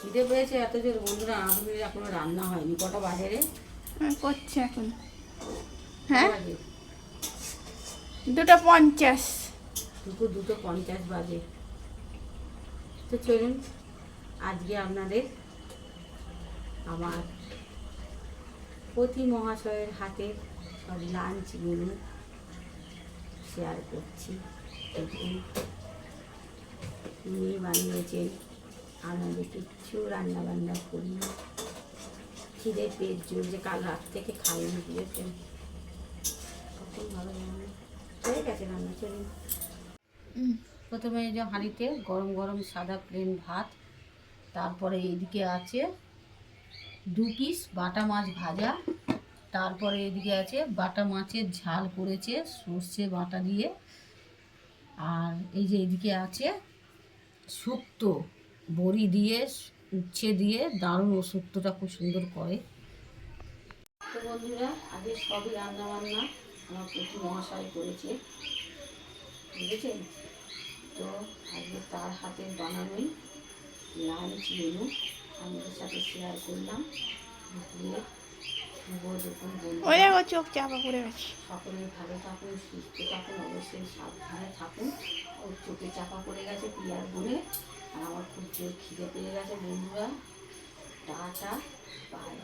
খিদে পেয়েছে এত জোর বন্ধুরা, আমাদের এখনো রান্না হয়নি। কটা বাজে রে? করছে এখন। কটা হ্যাঁ, বাজে? 2:50। দুপুর 2:50 বাজে। তো চলুন আজকে আপনাদের আমার পতি মহাশয়ের হাতের সব লাঞ্চ মেনু শেয়ার করছি। দেখুন উনি বানিয়েছেন, আমাদের কিচ্ছু রান্না বান্না করি না। খিদে পেট জ্বলছে, কাল রাত থেকে খাইনি দিয়েছেন। কখন ভালো রান্না হয়ে গেছে, রান্না চলুন। প্রথমে এই যে হাঁড়িতে গরম গরম সাদা প্লেন ভাত, তারপরে এইদিকে আছে 2 পিস বাটা মাছ ভাজা, তারপরে এদিকে আছে বাটা মাছের ঝাল করেছে সর্ষে বাটা দিয়ে, আর এই যে এদিকে আছে শুক্তো বড়ি দিয়ে উচ্ছে দিয়ে, দারুণ ও শুক্তোটা খুব সুন্দর করে। তো বন্ধুরা আগে সবই রান্না বান্না আমার প্রতি মহাশয় করেছে, বুঝেছেন তো। আজকে তার হাতের বানানোই লাঞ্চ মেনু আমাদের সাথে শেয়ার করলাম। দুপুরে শুভ দুপুর ওই বন্ধুরা, দেখো চোখ চাপা পড়ে গেছে। সকলে ভালো থাকুন, সুস্থ থাকুন, অবশ্যই সাবধানে থাকুন। ওর চোখে চাপা পড়ে গেছে পিয়ার বলে, আর আমার খুব জোর খিদে পেয়ে গেছে বন্ধুরা। Tata, by.